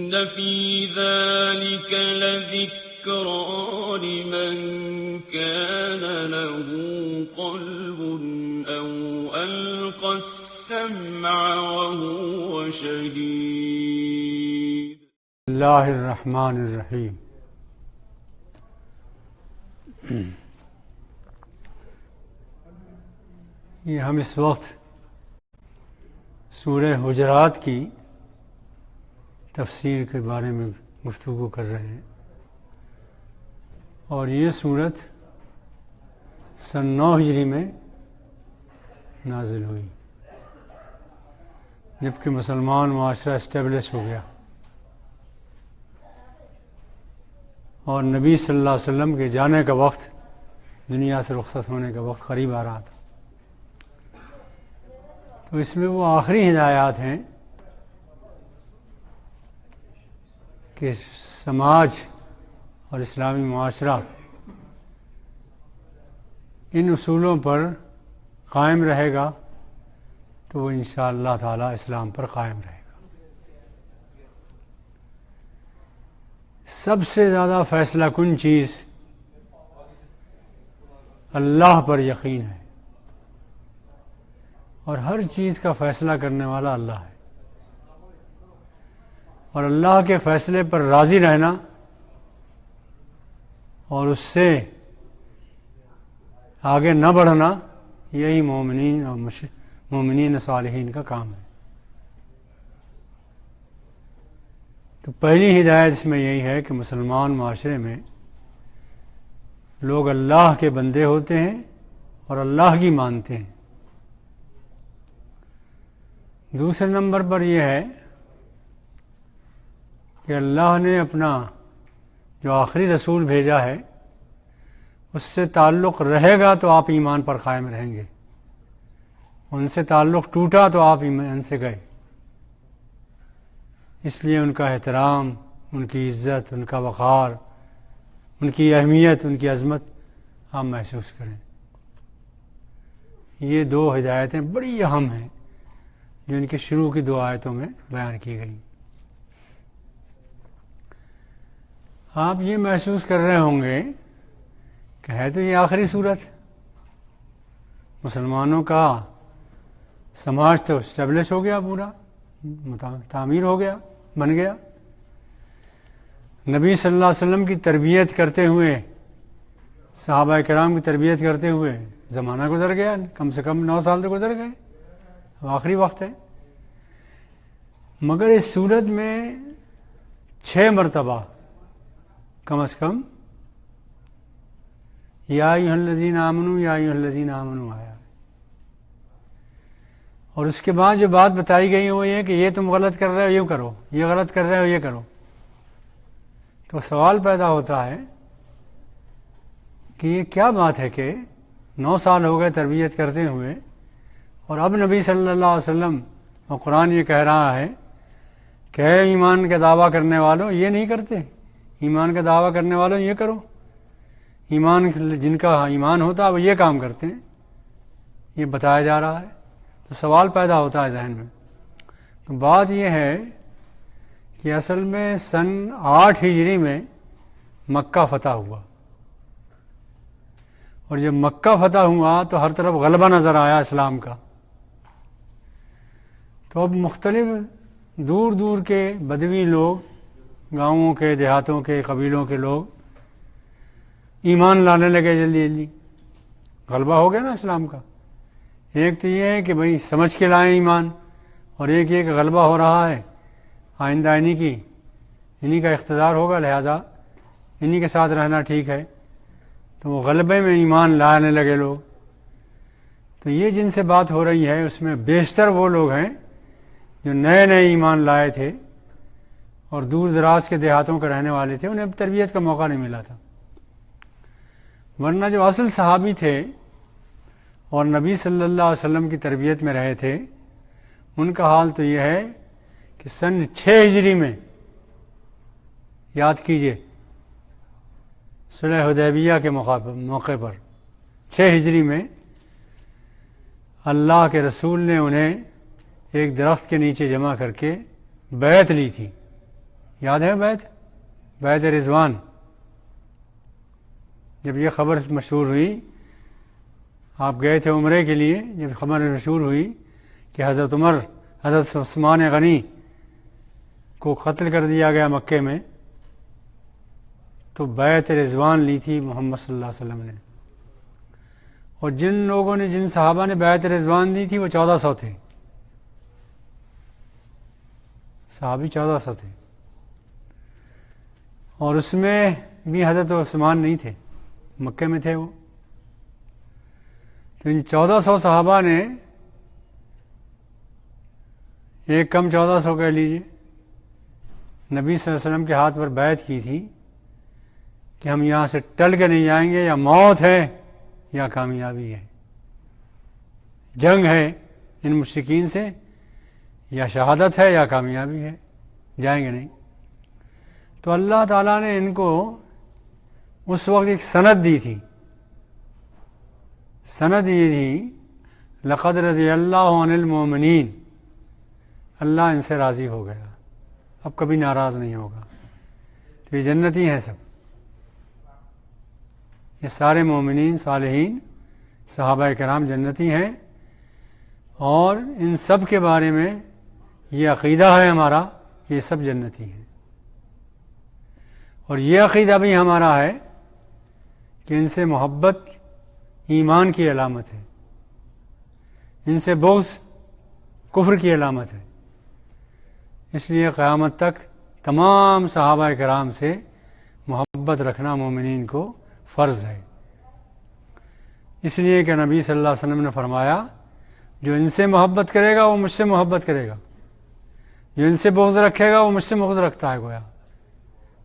إن في ذلك لذكرى لمن كان له قلب أو ألقى السمع وهو شهيد. بسم اللہ الرحمن الرحیم. یہ ہم اس وقت سورہ حجرات کی تفسیر کے بارے میں گفتگو کر رہے ہیں، اور یہ صورت سن 9 ہجری میں نازل ہوئی جبکہ مسلمان معاشرہ اسٹیبلش ہو گیا اور نبی صلی اللہ علیہ وسلم کے جانے کا وقت، دنیا سے رخصت ہونے کا وقت قریب آ رہا تھا. تو اس میں وہ آخری ہدایات ہیں کہ سماج اور اسلامی معاشرہ ان اصولوں پر قائم رہے گا تو وہ انشاءاللہ تعالی اسلام پر قائم رہے گا. سب سے زیادہ فیصلہ کن چیز اللہ پر یقین ہے، اور ہر چیز کا فیصلہ کرنے والا اللہ ہے، اور اللہ کے فیصلے پر راضی رہنا اور اس سے آگے نہ بڑھنا یہی مومنین اور مومنین صالحین کا کام ہے. تو پہلی ہدایت اس میں یہی ہے کہ مسلمان معاشرے میں لوگ اللہ کے بندے ہوتے ہیں اور اللہ کی مانتے ہیں. دوسرے نمبر پر یہ ہے کہ اللہ نے اپنا جو آخری رسول بھیجا ہے اس سے تعلق رہے گا تو آپ ایمان پر قائم رہیں گے، ان سے تعلق ٹوٹا تو آپ ایمان سے گئے. اس لیے ان کا احترام، ان کی عزت، ان کا وقار، ان کی اہمیت، ان کی عظمت آپ محسوس کریں. یہ 2 ہدایتیں بڑی اہم ہیں جو ان کے شروع کی 2 آیتوں میں بیان کی گئی. آپ یہ محسوس کر رہے ہوں گے کہ ہے تو یہ آخری صورت، مسلمانوں کا سماج تو اسٹیبلش ہو گیا، پورا تعمیر ہو گیا، بن گیا. نبی صلی اللہ علیہ وسلم کی تربیت کرتے ہوئے، صحابہ کرام کی تربیت کرتے ہوئے زمانہ گزر گیا، کم سے کم 9 سال تو گزر گئے، اب آخری وقت ہے. مگر اس صورت میں 6 مرتبہ کم از کم یا ایھا الذین آمنوا یا ایھا الذین آمنوا آیا، اور اس کے بعد جو بات بتائی گئی وہ یہ کہ یہ تم غلط کر رہے ہو یہ کرو، یہ غلط کر رہے ہو یہ کرو. تو سوال پیدا ہوتا ہے کہ یہ کیا بات ہے کہ 9 سال ہو گئے تربیت کرتے ہوئے، اور اب نبی صلی اللہ علیہ وسلم اور قرآن یہ کہہ رہا ہے کہ اے ایمان کا دعویٰ کرنے والوں یہ نہیں کرتے، ایمان کا دعویٰ کرنے والوں یہ کرو، ایمان جن کا ایمان ہوتا ہے وہ یہ کام کرتے ہیں، یہ بتایا جا رہا ہے. تو سوال پیدا ہوتا ہے ذہن میں. تو بات یہ ہے کہ اصل میں سن 8 ہجری میں مکہ فتح ہوا، اور جب مکہ فتح ہوا تو ہر طرف غلبہ نظر آیا اسلام کا. تو اب مختلف دور دور کے بدوی لوگ، گاؤں کے، دیہاتوں کے، قبیلوں کے لوگ ایمان لانے لگے جلدی جلدی. غلبہ ہو گیا نا اسلام کا. ایک تو یہ ہے کہ بھئی سمجھ کے لائیں ایمان، اور ایک یہ کہ غلبہ ہو رہا ہے، آئندہ انہی کا اقتدار ہوگا، لہذا انہی کے ساتھ رہنا ٹھیک ہے. تو وہ غلبے میں ایمان لانے لگے لوگ. تو یہ جن سے بات ہو رہی ہے اس میں بیشتر وہ لوگ ہیں جو نئے نئے ایمان لائے تھے اور دور دراز کے دیہاتوں کے رہنے والے تھے، انہیں اب تربیت کا موقع نہیں ملا تھا. ورنہ جو اصل صحابی تھے اور نبی صلی اللہ علیہ وسلم کی تربیت میں رہے تھے، ان کا حال تو یہ ہے کہ سن 6 ہجری میں، یاد کیجئے صلح حدیبیہ کے موقع پر 6 ہجری میں اللہ کے رسول نے انہیں ایک درخت کے نیچے جمع کر کے بیعت لی تھی، یاد ہے بیعت رضوان؟ جب یہ خبر مشہور ہوئی، آپ گئے تھے عمرے کے لیے، جب خبر مشہور ہوئی کہ حضرت عمر، حضرت عثمان غنی کو قتل کر دیا گیا مکے میں، تو بیعت رضوان لی تھی محمد صلی اللہ علیہ وسلم نے. اور جن لوگوں نے، جن صحابہ نے بیعت رضوان دی تھی وہ 1400 تھے، صحابی 1400 تھے، اور اس میں بھی حضرت عثمان نہیں تھے، مکے میں تھے وہ. تو ان 1400 صحابہ نے، ایک کم 1400 کہہ لیجیے، نبی صلی اللہ علیہ وسلم کے ہاتھ پر بیعت کی تھی کہ ہم یہاں سے ٹل کے نہیں جائیں گے، یا موت ہے یا کامیابی ہے، جنگ ہے ان مشرکین سے، یا شہادت ہے یا کامیابی ہے، جائیں گے نہیں. تو اللہ تعالیٰ نے ان کو اس وقت ایک سند دی تھی، سند یہ تھی لقد رضی اللہ عن المؤمنین، اللہ ان سے راضی ہو گیا، اب کبھی ناراض نہیں ہوگا. تو یہ جنتی ہیں سب، یہ سارے مومنین صالحین صحابہ کرام جنتی ہیں، اور ان سب کے بارے میں یہ عقیدہ ہے ہمارا کہ یہ سب جنتی ہیں. اور یہ عقیدہ بھی ہمارا ہے کہ ان سے محبت ایمان کی علامت ہے، ان سے بغض کفر کی علامت ہے. اس لیے قیامت تک تمام صحابہ کرام سے محبت رکھنا مومنین کو فرض ہے. اس لیے کہ نبی صلی اللہ علیہ وسلم نے فرمایا جو ان سے محبت کرے گا وہ مجھ سے محبت کرے گا، جو ان سے بغض رکھے گا وہ مجھ سے بغض رکھتا ہے. گویا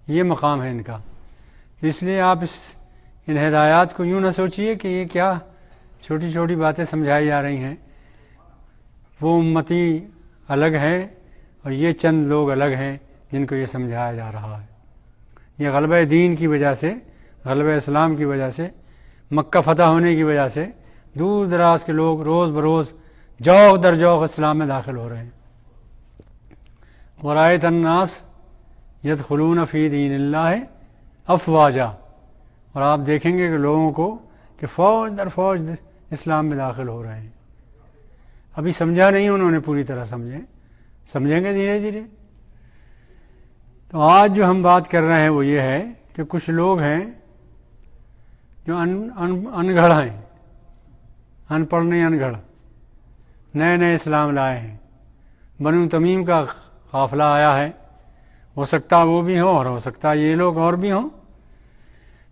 یہ مقام ہے ان کا. اس لیے آپ ان ہدایات کو یوں نہ سوچیے کہ یہ کیا چھوٹی چھوٹی باتیں سمجھائی جا رہی ہیں، وہ امتی الگ ہے اور یہ چند لوگ الگ ہیں جن کو یہ سمجھایا جا رہا ہے. یہ غلبہ دین کی وجہ سے، غلبہ اسلام کی وجہ سے، مکہ فتح ہونے کی وجہ سے دور دراز کے لوگ روز بروز جوق در جوق اسلام میں داخل ہو رہے ہیں. وَرَأَيْتَ النَّاسَ يَدْخُلُونَ فِي دِينِ اللَّهِ أَفْوَاجًا، اور آپ دیکھیں گے کہ لوگوں کو کہ فوج در فوج اسلام میں داخل ہو رہے ہیں. ابھی سمجھا نہیں انہوں نے پوری طرح، سمجھیں گے دھیرے دھیرے. تو آج جو ہم بات کر رہے ہیں وہ یہ ہے کہ کچھ لوگ ہیں جو انگھڑ ہیں، ان پڑھ نہیں انگھڑ، نئے نئے اسلام لائے ہیں. بنو تمیم کا قافلہ آیا ہے، ہو سکتا وہ بھی ہو اور ہو سکتا یہ لوگ اور بھی ہوں.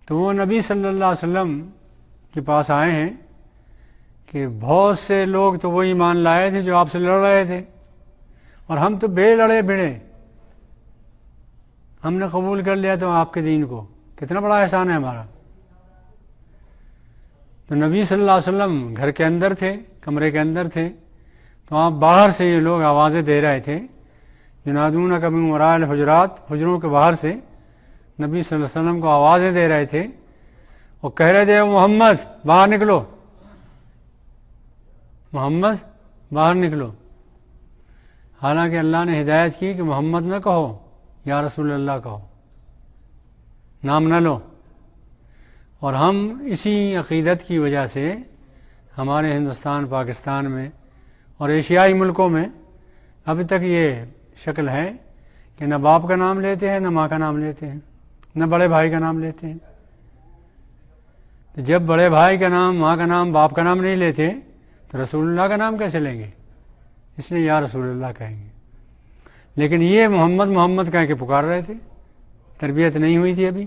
تو وہ نبی صلی اللہ علیہ وسلم کے پاس آئے ہیں کہ بہت سے لوگ تو وہ ایمان لائے تھے جو آپ سے لڑ رہے تھے، اور ہم تو بے لڑے بھڑے، ہم نے قبول کر لیا تو آپ کے دین کو، کتنا بڑا احسان ہے ہمارا. تو نبی صلی اللہ علیہ وسلم گھر کے اندر تھے، کمرے کے اندر تھے، تو آپ باہر سے یہ لوگ آوازیں دے رہے تھے، ینادونک من وراء الحجرات، حجروں کے باہر سے نبی صلی اللہ علیہ وسلم کو آوازیں دے رہے تھے، وہ کہہ رہے تھے محمد باہر نکلو، محمد باہر نکلو. حالانکہ اللہ نے ہدایت کی کہ محمد نہ کہو، یا رسول اللہ کہو، نام نہ لو. اور ہم اسی عقیدت کی وجہ سے ہمارے ہندوستان، پاکستان میں اور ایشیائی ملکوں میں ابھی تک یہ شکل ہے کہ نہ باپ کا نام لیتے ہیں، نہ ماں کا نام لیتے ہیں، نہ بڑے بھائی کا نام لیتے ہیں. تو جب بڑے بھائی کا نام، ماں کا نام، باپ کا نام نہیں لیتے تو رسول اللہ کا نام کیسے لیں گے؟ اس لیے یا رسول اللہ کہیں گے. لیکن یہ محمد محمد کہہ کے پکار رہے تھے، تربیت نہیں ہوئی تھی ابھی.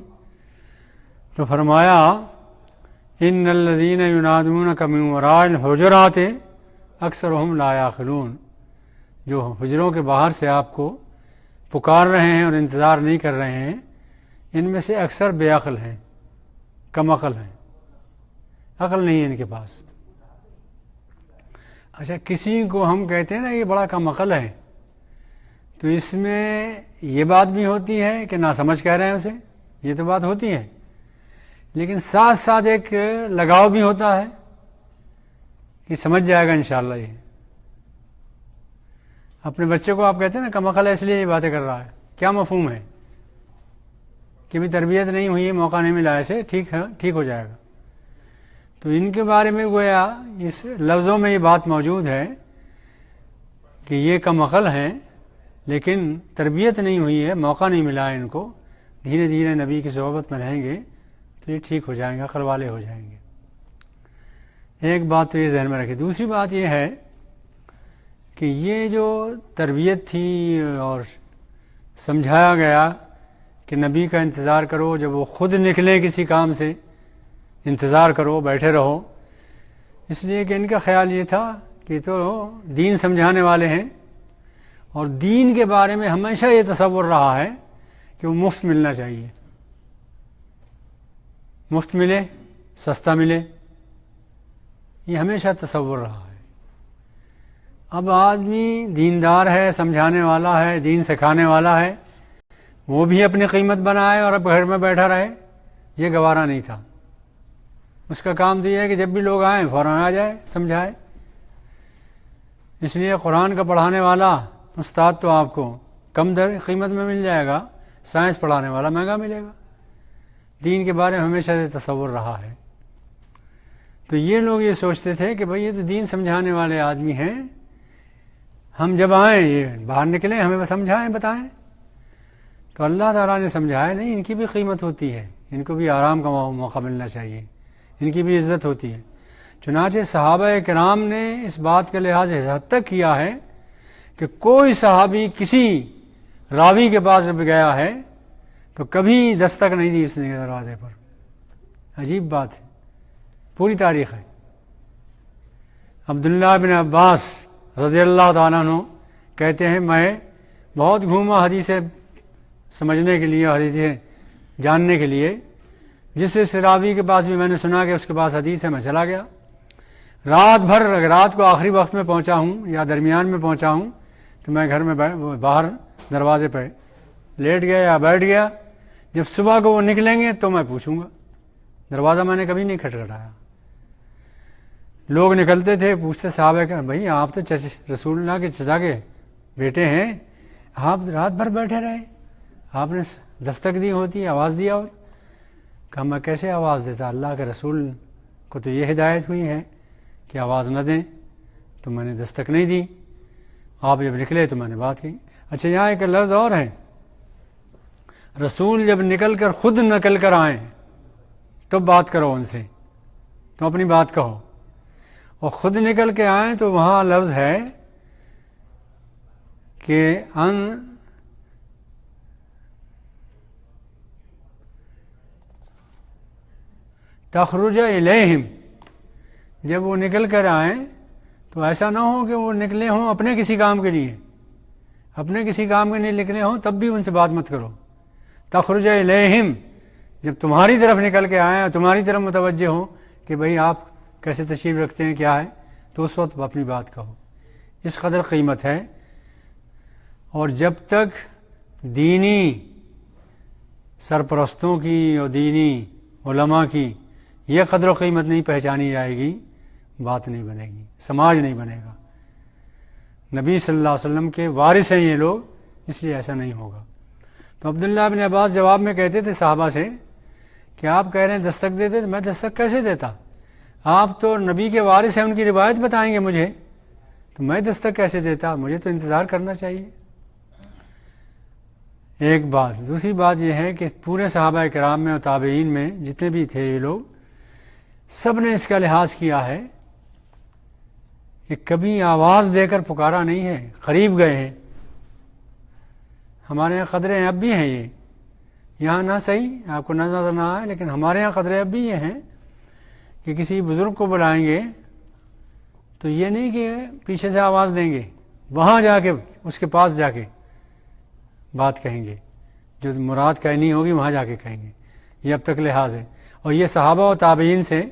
تو فرمایا ان الذین ینادونک من وراء الحجرات اکثرهم لا یعقلون، جو حجروں کے باہر سے آپ کو پکار رہے ہیں اور انتظار نہیں کر رہے ہیں، ان میں سے اکثر بے عقل ہیں، کم عقل ہیں، عقل نہیں ہے ان کے پاس. اچھا، کسی کو ہم کہتے ہیں نا یہ بڑا کم عقل ہے، تو اس میں یہ بات بھی ہوتی ہے کہ ناسمجھ کہہ رہے ہیں اسے، یہ تو بات ہوتی ہے، لیکن ساتھ ساتھ ایک لگاؤ بھی ہوتا ہے کہ سمجھ جائے گا انشاءاللہ. یہ اپنے بچے کو آپ کہتے ہیں نا کم عقل ہے اس لیے یہ باتیں کر رہا ہے، کیا مفہوم ہے کہ بھی تربیت نہیں ہوئی ہے، موقع نہیں ملا ایسے ٹھیک ہو جائے گا. تو ان کے بارے میں گویا اس لفظوں میں یہ بات موجود ہے کہ یہ کم عقل ہیں، لیکن تربیت نہیں ہوئی ہے، موقع نہیں ملا ہے ان کو. دھیرے دھیرے نبی کی صحبت میں رہیں گے تو یہ ٹھیک ہو جائیں گے، عقل والے ہو جائیں گے. ایک بات تو یہ ذہن میں رکھیں. دوسری بات یہ ہے کہ یہ جو تربیت تھی اور سمجھایا گیا کہ نبی کا انتظار کرو، جب وہ خود نکلیں کسی کام سے انتظار کرو، بیٹھے رہو، اس لیے کہ ان کا خیال یہ تھا کہ تو دین سمجھانے والے ہیں، اور دین کے بارے میں ہمیشہ یہ تصور رہا ہے کہ وہ مفت ملنا چاہیے، مفت ملے، سستا ملے، یہ ہمیشہ تصور رہا ہے. اب آدمی دیندار ہے، سمجھانے والا ہے، دین سکھانے والا ہے، وہ بھی اپنی قیمت بنائے اور اب گھر میں بیٹھا رہے، یہ گوارا نہیں تھا. اس کا کام تو یہ ہے کہ جب بھی لوگ آئیں فوراً آ جائے، سمجھائے. اس لیے قرآن کا پڑھانے والا استاد تو آپ کو کم قیمت میں مل جائے گا، سائنس پڑھانے والا مہنگا ملے گا. دین کے بارے میں ہمیشہ سے تصور رہا ہے. تو یہ لوگ یہ سوچتے تھے کہ بھئی یہ تو دین سمجھانے والے آدمی ہیں، ہم جب آئیں یہ باہر نکلیں ہمیں سمجھائیں، بتائیں. تو اللہ تعالیٰ نے سمجھایا نہیں، ان کی بھی قیمت ہوتی ہے، ان کو بھی آرام کا موقع ملنا چاہیے، ان کی بھی عزت ہوتی ہے. چنانچہ صحابہ کرام نے اس بات کا لحاظ اس حد تک کیا ہے کہ کوئی صحابی کسی راوی کے پاس جب گیا ہے تو کبھی دستک نہیں دی اس نے دروازے پر. عجیب بات ہے، پوری تاریخ ہے. عبداللہ بن عباس رضی اللہ تعالیٰ عنہ کہتے ہیں میں بہت گھوما حدیثیں سمجھنے کے لیے، حدیثیں جاننے کے لیے. جس راوی کے پاس بھی میں نے سنا کہ اس کے پاس حدیث ہے، میں چلا گیا. رات بھر، اگر رات کو آخری وقت میں پہنچا ہوں یا درمیان میں پہنچا ہوں تو میں گھر میں باہر دروازے پہ لیٹ گیا یا بیٹھ گیا. جب صبح کو وہ نکلیں گے تو میں پوچھوں گا. دروازہ میں نے کبھی نہیں کھٹکھٹایا. لوگ نکلتے تھے، پوچھتے صحابہ کہ بھئی آپ تو رسول اللہ کے چچا کے بیٹے ہیں، آپ رات بھر بیٹھے رہے، آپ نے دستک دی ہوتی، آواز دیا ہوتا. کہا میں کیسے آواز دیتا، اللہ کے رسول کو تو یہ ہدایت ہوئی ہے کہ آواز نہ دیں، تو میں نے دستک نہیں دی. آپ جب نکلے تو میں نے بات کی. اچھا یہاں ایک لفظ اور ہے، رسول جب خود نکل کر آئیں تو بات کرو ان سے، تو اپنی بات کہو. اور خود نکل کے آئیں تو وہاں لفظ ہے کہ ان تخرج الیہم، جب وہ نکل کر آئیں تو ایسا نہ ہو کہ وہ نکلے ہوں اپنے کسی کام کے لیے، اپنے کسی کام کے لیے نکلے ہوں تب بھی ان سے بات مت کرو. تخرج الیہم، جب تمہاری طرف نکل کے آئیں اور تمہاری طرف متوجہ ہوں کہ بھئی آپ کیسے تشریف رکھتے ہیں، کیا ہے، تو اس وقت اپنی بات کہو. اس قدر قیمت ہے. اور جب تک دینی سرپرستوں کی اور دینی علماء کی یہ قدر و قیمت نہیں پہچانی جائے گی، بات نہیں بنے گی، سماج نہیں بنے گا. نبی صلی اللہ علیہ وسلم کے وارث ہیں یہ لوگ، اس لیے ایسا نہیں ہوگا. تو عبداللہ بن عباس جواب میں کہتے تھے صحابہ سے کہ آپ کہہ رہے ہیں دستک دیتے، تو میں دستک کیسے دیتا، آپ تو نبی کے وارث ہیں، ان کی روایت بتائیں گے مجھے، تو میں دستک کیسے دیتا، مجھے تو انتظار کرنا چاہیے. ایک بات. دوسری بات یہ ہے کہ پورے صحابہ کرام میں اور تابعین میں جتنے بھی تھے یہ لوگ، سب نے اس کا لحاظ کیا ہے کہ کبھی آواز دے کر پکارا نہیں ہے، قریب گئے ہیں. ہمارے یہاں قدریں اب بھی ہیں، یہ یہاں نہ صحیح آپ کو نظر نہ آئے، لیکن ہمارے یہاں قدریں اب بھی یہ ہیں کہ کسی بزرگ کو بلائیں گے تو یہ نہیں کہ پیچھے سے آواز دیں گے، وہاں جا کے اس کے پاس جا کے بات کہیں گے، جو مراد کہنی ہوگی وہاں جا کے کہیں گے. یہ اب تک لحاظ ہے، اور یہ صحابہ و تابعین سے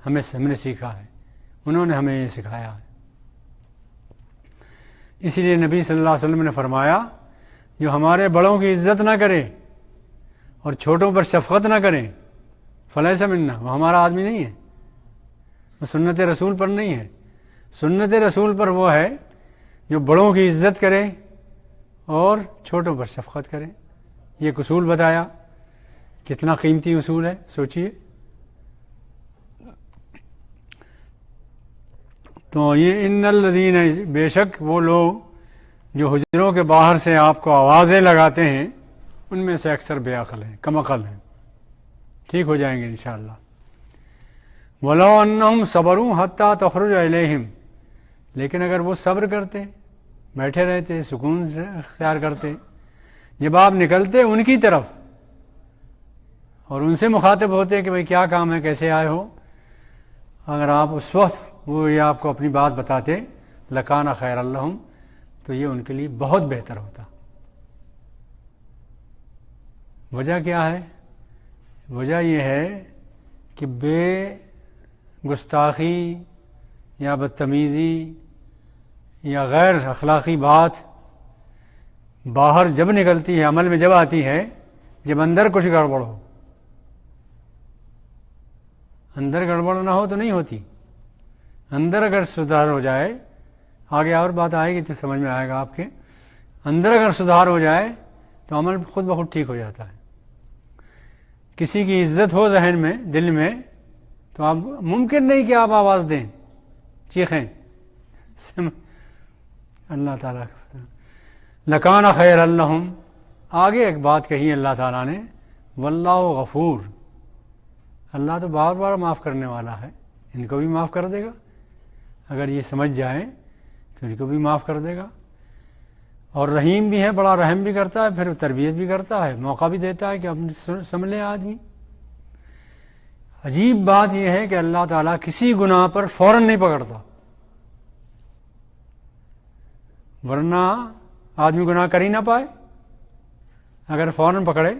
ہم نے سیکھا ہے، انہوں نے ہمیں یہ سکھایا ہے. اسی لیے نبی صلی اللہ علیہ وسلم نے فرمایا جو ہمارے بڑوں کی عزت نہ کرے اور چھوٹوں پر شفقت نہ کرے فلیس منا، وہ ہمارا آدمی نہیں ہے، وہ سنت رسول پر نہیں ہے. سنت رسول پر وہ ہے جو بڑوں کی عزت کرے اور چھوٹوں پر شفقت کریں. یہ ایک اصول بتایا. کتنا قیمتی اصول ہے سوچئے. تو یہ ان الذین، بے شک وہ لوگ جو حجروں کے باہر سے آپ کو آوازیں لگاتے ہیں ان میں سے اکثر بے عقل ہیں، کم عقل ہیں. ٹھیک ہو جائیں گے انشاءاللہ. وَلَوْ أَنَّهُمْ صَبَرُوا حَتَّى تَخْرُجَ إِلَيْهِمْ، لیکن اگر وہ صبر کرتے، بیٹھے رہتے، سکون سے اختیار کرتے، جب آپ نکلتے ان کی طرف اور ان سے مخاطب ہوتے کہ بھئی کیا کام ہے، کیسے آئے ہو، اگر آپ اس وقت وہ یہ آپ کو اپنی بات بتاتے لَكَانَ خَيْرًا لَهُمْ، تو یہ ان کے لیے بہت بہتر ہوتا. وجہ کیا ہے؟ وجہ یہ ہے کہ بے گستاخی یا بدتمیزی یا غیر اخلاقی بات باہر جب نکلتی ہے، عمل میں جب آتی ہے، جب اندر کچھ گڑبڑ ہو. اندر گڑبڑ نہ ہو تو نہیں ہوتی. اندر اگر سدھار ہو جائے، آگے اور بات آئے گی تو سمجھ میں آئے گا آپ کے، اندر اگر سدھار ہو جائے تو عمل خود بخود ٹھیک ہو جاتا ہے. کسی کی عزت ہو ذہن میں، دل میں، تو آپ ممکن نہیں کہ آپ آواز دیں، چیخیں. اللہ تعالیٰ لَكَانَ خَيْرًا لَهُمْ. آگے ایک بات کہی اللہ تعالیٰ نے، وَاللَّهُ غفور، اللہ تو بار بار معاف کرنے والا ہے، ان کو بھی معاف کر دے گا. اگر یہ سمجھ جائیں تو ان کو بھی معاف کر دے گا. اور رحیم بھی ہے، بڑا رحم بھی کرتا ہے، پھر تربیت بھی کرتا ہے، موقع بھی دیتا ہے کہ اپنے سنبھلے آدمی. عجیب بات یہ ہے کہ اللہ تعالیٰ کسی گناہ پر فوراً نہیں پکڑتا، ورنہ آدمی گناہ کر ہی نہ پائے اگر فوراً پکڑے.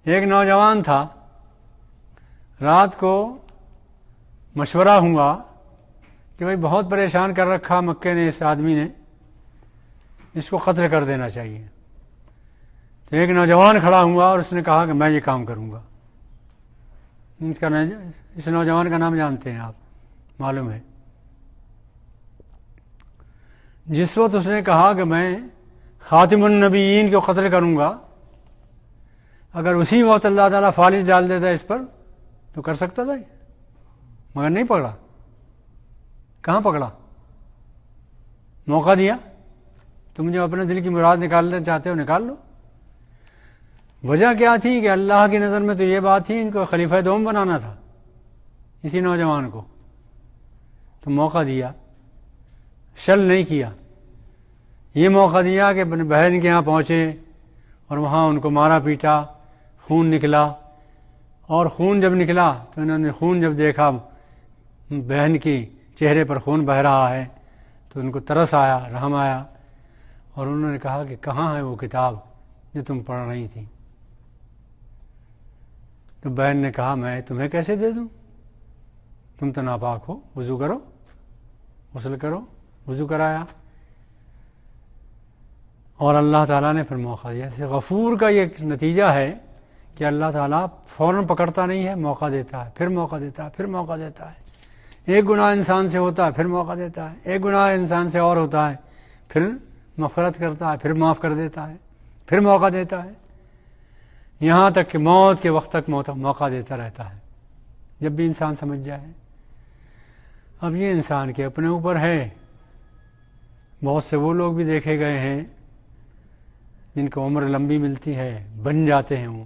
ایک نوجوان تھا، رات کو مشورہ ہوا کہ بھائی بہت پریشان کر رکھا مکے نے اس آدمی نے، اس کو قتل کر دینا چاہیے. تو ایک نوجوان کھڑا ہوا اور اس نے کہا کہ میں یہ کام کروں گا. اس نوجوان کا نام جانتے ہیں آپ، معلوم ہے. جس وقت اس نے کہا کہ میں خاتم النبیین کو قتل کروں گا، اگر اسی وقت اللہ تعالیٰ فالج ڈال دیتا اس پر تو کر سکتا تھا، مگر نہیں پکڑا. کہاں پکڑا؟ موقع دیا. تم جو اپنے دل کی مراد نکالنا چاہتے ہو نکال لو. وجہ کیا تھی کہ اللہ کی نظر میں تو یہ بات تھی ان کو خلیفہ دوم بنانا تھا، اسی نوجوان کو. تو موقع دیا، شل نہیں کیا. یہ موقع دیا کہ اپنے بہن کے یہاں پہنچے اور وہاں ان کو مارا پیٹا، خون نکلا. اور خون جب نکلا تو انہوں نے خون جب دیکھا، بہن کی چہرے پر خون بہہ رہا ہے، تو ان کو ترس آیا، رحم آیا، اور انہوں نے کہا کہ کہاں ہے وہ کتاب جو تم پڑھ رہی تھی؟ تو بہن نے کہا میں تمہیں کیسے دے دوں، تم تو ناپاک ہو، وضو کرو، غسل کرو. وضو کرایا، اور اللہ تعالیٰ نے پھر موقع دیا. غفور کا یہ نتیجہ ہے کہ اللہ تعالیٰ فوراً پکڑتا نہیں ہے، موقع دیتا ہے، پھر موقع دیتا ہے، پھر موقع دیتا ہے. ایک گناہ انسان سے ہوتا ہے، پھر موقع دیتا ہے. ایک گناہ انسان سے اور ہوتا ہے، پھر مغفرت کرتا ہے، پھر معاف کر دیتا ہے، پھر موقع دیتا ہے، یہاں تک کہ موت کے وقت تک موقع دیتا رہتا ہے، جب بھی انسان سمجھ جائے. اب یہ انسان کے اپنے اوپر ہے. بہت سے وہ لوگ بھی دیکھے گئے ہیں جن کو عمر لمبی ملتی ہے، بن جاتے ہیں، وہ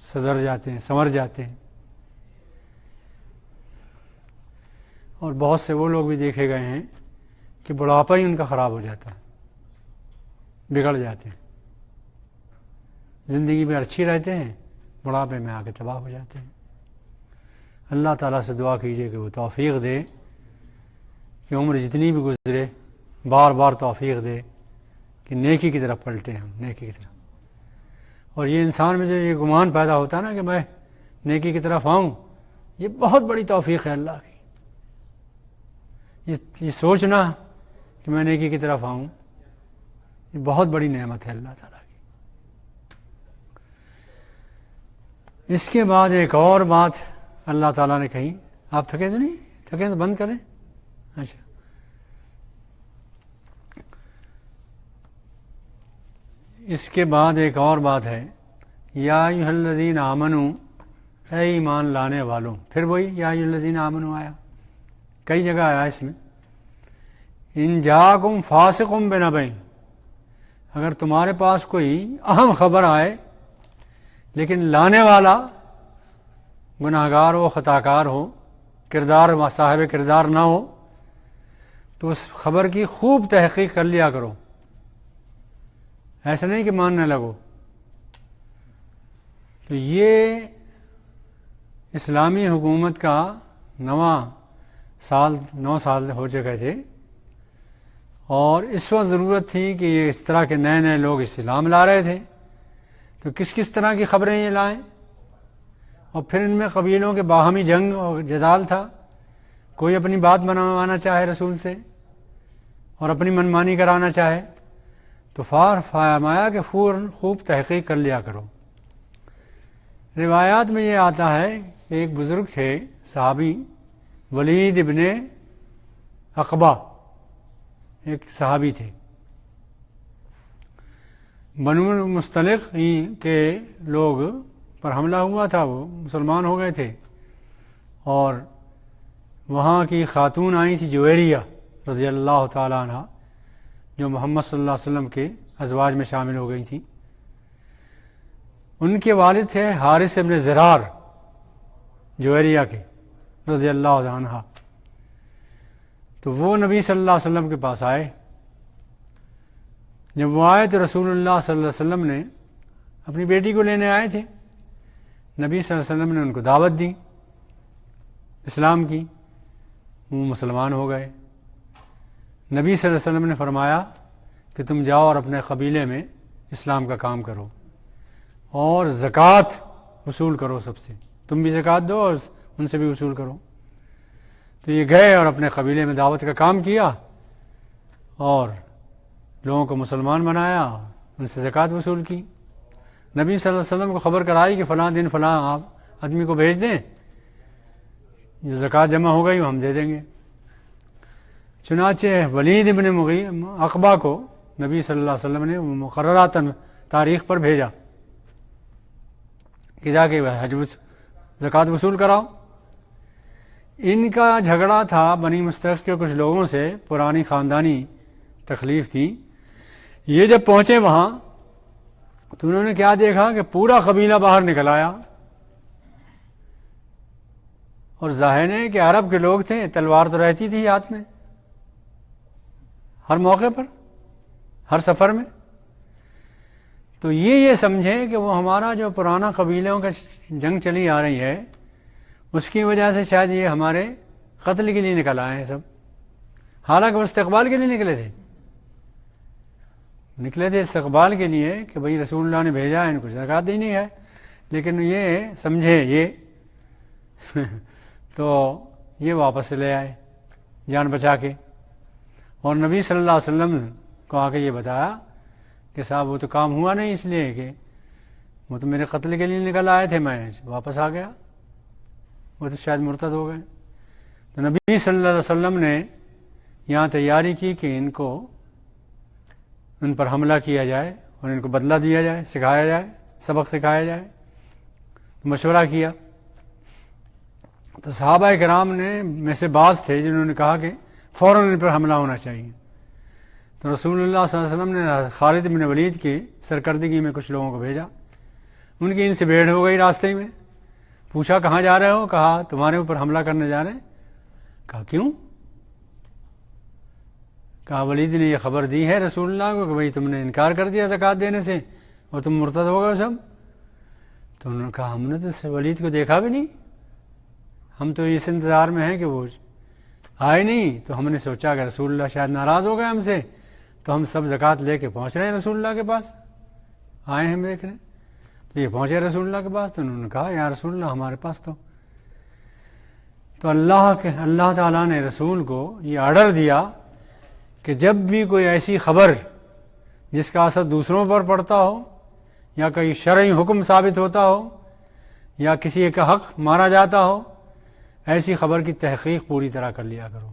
سدھر جاتے ہیں، سنور جاتے ہیں. اور بہت سے وہ لوگ بھی دیکھے گئے ہیں کہ بڑھاپا ہی ان کا خراب ہو جاتا ہے، بگڑ جاتے ہیں. زندگی میں اچھی رہتے ہیں، بڑھاپے میں آ کے تباہ ہو جاتے ہیں. اللہ تعالیٰ سے دعا کیجیے کہ وہ توفیق دے کہ عمر جتنی بھی گزرے بار بار توفیق دے کہ نیکی کی طرف پلٹیں ہم، نیکی کی طرف. اور یہ انسان میں جو یہ گمان پیدا ہوتا ہے نا کہ میں نیکی کی طرف آؤں، یہ بہت بڑی توفیق ہے اللہ کی. یہ سوچنا کہ میں نیکی کی طرف آؤں، یہ بہت بڑی نعمت ہے اللہ تعالیٰ کی. اس کے بعد ایک اور بات اللہ تعالیٰ نے کہی. آپ تھکے تو نہیں؟ تھکے تو بند کریں. اچھا، اس کے بعد ایک اور بات ہے، یا ایھا الذین آمنوا، اے ایمان لانے والوں، پھر وہی یا ایھا الذین آمنوا آیا، کئی جگہ آیا اس میں، ان جاءکم فاسق بنبأ، اگر تمہارے پاس کوئی اہم خبر آئے لیکن لانے والا گناہ گار ہو، خطا کار ہو، صاحب کردار نہ ہو، تو اس خبر کی خوب تحقیق کر لیا کرو، ایسا نہیں کہ ماننے لگو۔ تو یہ اسلامی حکومت کا 9 سال ہو چکے تھے، اور اس وقت ضرورت تھی کہ یہ اس طرح کے نئے نئے لوگ اسلام لا رہے تھے، تو کس طرح کی خبریں یہ لائیں، اور پھر ان میں قبیلوں کے باہمی جنگ اور جدال تھا، کوئی اپنی بات منوانا چاہے رسول سے اور اپنی منمانی کرانا چاہے، تو فرمایا کہ خوب تحقیق کر لیا کرو۔ روایات میں یہ آتا ہے کہ ایک بزرگ تھے صحابی، ولید ابن عقبہ ایک صحابی تھے، بنو مستلق کے لوگ پر حملہ ہوا تھا، وہ مسلمان ہو گئے تھے، اور وہاں کی خاتون آئی تھی جویریہ رضی اللہ تعالیٰ عنہ، جو محمد صلی اللہ علیہ وسلم کے ازواج میں شامل ہو گئی تھی۔ ان کے والد تھے حارث ابن زرار جویریہ کے رضی اللہ عنہ، تو وہ نبی صلی اللہ علیہ وسلم کے پاس آئے۔ جب وہ آئے تو رسول اللہ صلی اللہ علیہ وسلم نے اپنی بیٹی کو لینے آئے تھے، نبی صلی اللہ علیہ وسلم نے ان کو دعوت دی اسلام کی، وہ مسلمان ہو گئے۔ نبی صلی اللہ علیہ وسلم نے فرمایا کہ تم جاؤ اور اپنے قبیلے میں اسلام کا کام کرو اور زکوٰۃ وصول کرو، سب سے تم بھی زکوٰۃ دو اور ان سے بھی وصول کرو۔ تو یہ گئے اور اپنے قبیلے میں دعوت کا کام کیا اور لوگوں کو مسلمان بنایا، ان سے زکوٰۃ وصول کی۔ نبی صلی اللہ علیہ وسلم کو خبر کرائی کہ فلاں دن فلاں آپ آدمی کو بھیج دیں، جو زکوٰۃ جمع ہو گئی وہ ہم دے دیں گے۔ چنانچہ ولید ابن عقبہ کو نبی صلی اللہ علیہ وسلم نے مقررہ تاریخ پر بھیجا کہ جا کے زکوٰۃ وصول کراؤ۔ ان کا جھگڑا تھا بنی مستلق کے کچھ لوگوں سے، پرانی خاندانی تکلیف تھی۔ یہ جب پہنچے وہاں تو انہوں نے کیا دیکھا کہ پورا قبیلہ باہر نکل آیا، اور ظاہر ہے کہ عرب کے لوگ تھے، تلوار تو رہتی تھی ہاتھ میں ہر موقع پر، ہر سفر میں۔ تو یہ سمجھے کہ وہ ہمارا جو پرانا قبیلوں کا جنگ چلی آ رہی ہے، اس کی وجہ سے شاید یہ ہمارے قتل کے لیے نکل آئے ہیں سب، حالانکہ وہ استقبال کے لیے نکلے تھے استقبال کے لیے کہ بھئی رسول اللہ نے بھیجا ہے، ان کو زکوٰۃ دینی ہے، لیکن یہ سمجھے یہ تو یہ واپس لے آئے جان بچا کے، اور نبی صلی اللہ علیہ وسلم کو آ کے یہ بتایا کہ صاحب وہ تو کام ہوا نہیں، اس لیے کہ وہ تو میرے قتل کے لیے نکل آئے تھے، میں واپس آ گیا، وہ تو شاید مرتد ہو گئے۔ تو نبی صلی اللہ علیہ وسلم نے یہاں تیاری کی کہ ان پر حملہ کیا جائے اور ان کو بدلہ دیا جائے، سکھایا جائے، سبق سکھایا جائے، تو مشورہ کیا۔ تو صحابہ کرام نے میں سے بعض تھے جنہوں نے کہا کہ فوراً ان پر حملہ ہونا چاہیے۔ تو رسول اللہ صلی اللہ علیہ وسلم نے خالد بن ولید کی سرکردگی میں کچھ لوگوں کو بھیجا، ان کی ان سے بھیڑ ہو گئی راستے میں، پوچھا کہاں جا رہے ہو؟ کہا تمہارے اوپر حملہ کرنے جا رہے ہیں۔ کہا کیوں؟ کہا ولید نے یہ خبر دی ہے رسول اللہ کو کہ بھئی تم نے انکار کر دیا زکوٰۃ دینے سے اور تم مرتد ہو گئے سب۔ تو انہوں نے کہا ہم نے تو ولید کو دیکھا بھی نہیں، ہم تو اس انتظار میں ہیں کہ وہ آئے نہیں، تو ہم نے سوچا کہ رسول اللہ شاید ناراض ہو گئے ہم سے، تو ہم سب زکوٰۃ لے کے پہنچ رہے ہیں رسول اللہ کے پاس، آئے ہیں دیکھ رہے ہیں۔ تو یہ پہنچے رسول اللہ کے پاس، تو انہوں نے کہا یا رسول اللہ ہمارے پاس تو اللہ تعالیٰ نے رسول کو یہ آرڈر دیا کہ جب بھی کوئی ایسی خبر جس کا اثر دوسروں پر پڑتا ہو، یا کوئی شرعی حکم ثابت ہوتا ہو، یا کسی کا حق مارا جاتا ہو، ایسی خبر کی تحقیق پوری طرح کر لیا کرو۔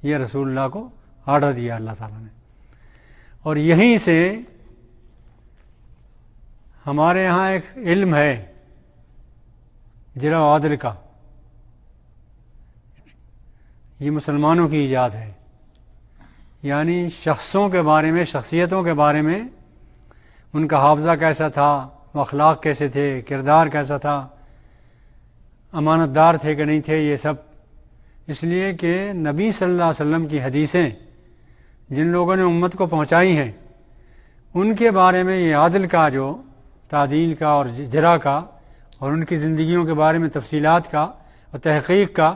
یہ رسول اللہ کو آرڈر دیا اللہ تعالیٰ نے، اور یہیں سے ہمارے یہاں ایک علم ہے جرا و عدل کا، یہ مسلمانوں کی ایجاد ہے، یعنی شخصوں کے بارے میں، شخصیتوں کے بارے میں، ان کا حافظہ کیسا تھا، وہ اخلاق کیسے تھے، کردار کیسا تھا، امانت دار تھے کہ نہیں تھے، یہ سب اس لیے کہ نبی صلی اللہ علیہ وسلم کی حدیثیں جن لوگوں نے امت کو پہنچائی ہیں ان کے بارے میں یہ عدل کا جو تعدیل کا اور جرا کا اور ان کی زندگیوں کے بارے میں تفصیلات کا اور تحقیق کا،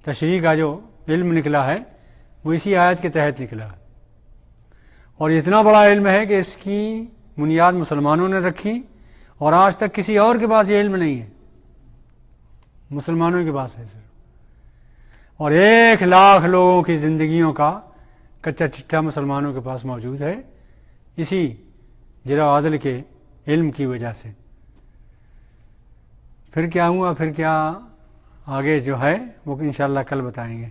تشریح کا جو علم نکلا ہے وہ اسی آیت کے تحت نکلا ہے، اور اتنا بڑا علم ہے کہ اس کی بنیاد مسلمانوں نے رکھی اور آج تک کسی اور کے پاس یہ علم نہیں ہے، مسلمانوں کے پاس ہے صرف، اور 1,00,000 لوگوں کی زندگیوں کا کچا چٹھا مسلمانوں کے پاس موجود ہے اسی جرا و عدل کے علم کی وجہ سے۔ پھر کیا ہوا، پھر کیا آگے جو ہے وہ انشاءاللہ کل بتائیں گے۔